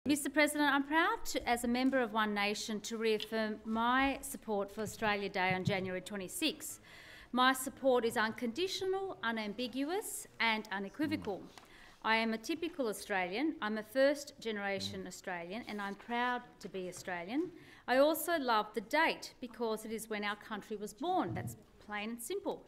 Mr President, I'm proud as a member of One Nation to reaffirm my support for Australia Day on January 26. My support is unconditional, unambiguous and unequivocal. I am a typical Australian. I'm a first-generation Australian and I'm proud to be Australian. I also love the date because it is when our country was born. That's plain and simple.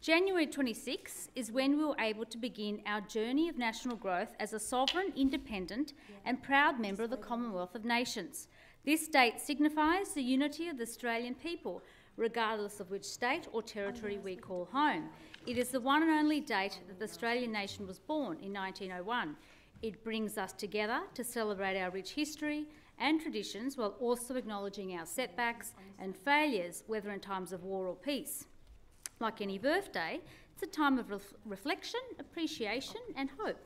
January 26 is when we were able to begin our journey of national growth as a sovereign, independent and proud member of the Commonwealth of Nations. This date signifies the unity of the Australian people, regardless of which state or territory we call home. It is the one and only date that the Australian nation was born in 1901. It brings us together to celebrate our rich history and traditions while also acknowledging our setbacks and failures, whether in times of war or peace. Like any birthday, it's a time of reflection, appreciation and hope.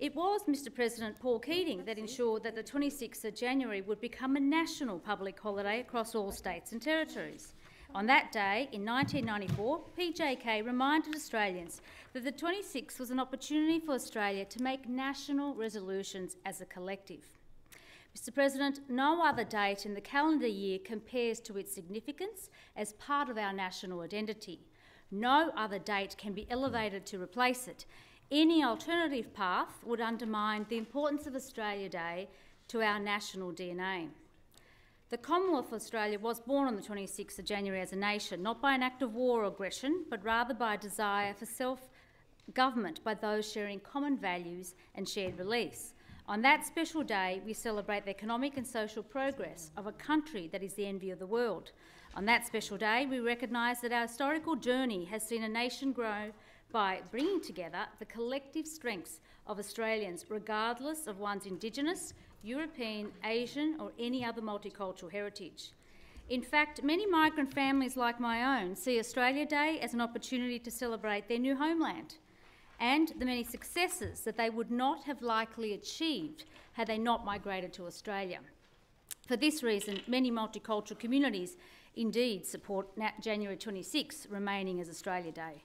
It was Mr President Paul Keating that ensured that the 26th of January would become a national public holiday across all states and territories. On that day, in 1994, PJK reminded Australians that the 26th was an opportunity for Australia to make national resolutions as a collective. Mr President, no other date in the calendar year compares to its significance as part of our national identity. No other date can be elevated to replace it. Any alternative path would undermine the importance of Australia Day to our national DNA. The Commonwealth of Australia was born on the 26th of January as a nation, not by an act of war or aggression, but rather by a desire for self-government by those sharing common values and shared beliefs. On that special day, we celebrate the economic and social progress of a country that is the envy of the world. On that special day, we recognise that our historical journey has seen a nation grow by bringing together the collective strengths of Australians, regardless of one's Indigenous, European, Asian or any other multicultural heritage. In fact, many migrant families like my own see Australia Day as an opportunity to celebrate their new homeland and the many successes that they would not have likely achieved had they not migrated to Australia. For this reason, many multicultural communities indeed support January 26 remaining as Australia Day.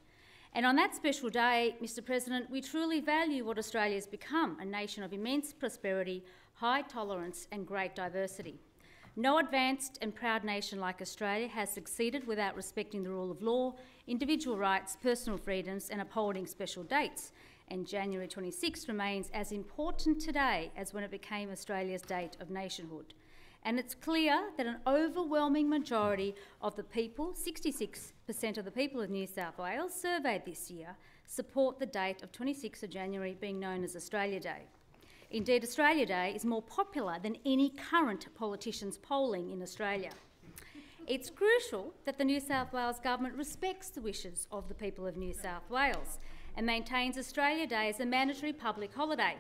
And on that special day, Mr President, we truly value what Australia has become, a nation of immense prosperity, high tolerance and great diversity. No advanced and proud nation like Australia has succeeded without respecting the rule of law, individual rights, personal freedoms and upholding special dates, and January 26 remains as important today as when it became Australia's date of nationhood. And it's clear that an overwhelming majority of the people, 66% of the people of New South Wales surveyed this year, support the date of 26th of January being known as Australia Day. Indeed, Australia Day is more popular than any current politician's polling in Australia. It's crucial that the New South Wales Government respects the wishes of the people of New South Wales and maintains Australia Day as a mandatory public holiday.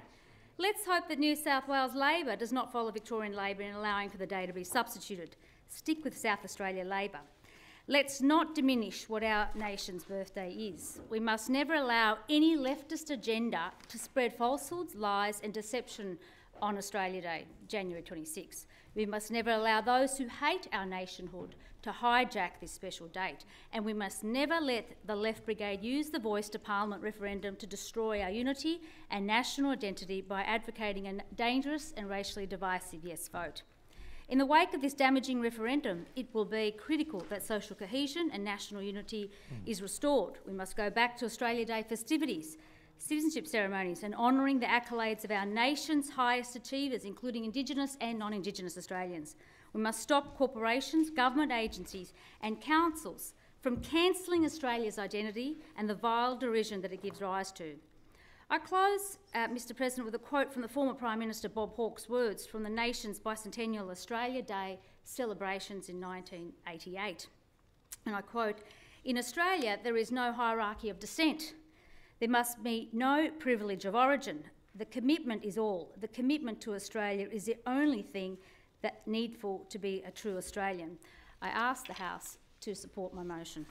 Let's hope that New South Wales Labor does not follow Victorian Labor in allowing for the day to be substituted. Stick with South Australia Labor. Let's not diminish what our nation's birthday is. We must never allow any leftist agenda to spread falsehoods, lies and deception on Australia Day, January 26. We must never allow those who hate our nationhood to hijack this special date, and we must never let the Left Brigade use the Voice to Parliament referendum to destroy our unity and national identity by advocating a dangerous and racially divisive yes vote. In the wake of this damaging referendum, it will be critical that social cohesion and national unity is restored. We must go back to Australia Day festivities, citizenship ceremonies and honouring the accolades of our nation's highest achievers, including Indigenous and non-Indigenous Australians. We must stop corporations, government agencies and councils from cancelling Australia's identity and the vile derision that it gives rise to. I close, Mr President, with a quote from the former Prime Minister Bob Hawke's words from the nation's bicentennial Australia Day celebrations in 1988. And I quote, "In Australia there is no hierarchy of descent. There must be no privilege of origin. The commitment is all. The commitment to Australia is the only thing that's needful to be a true Australian." I ask the House to support my motion.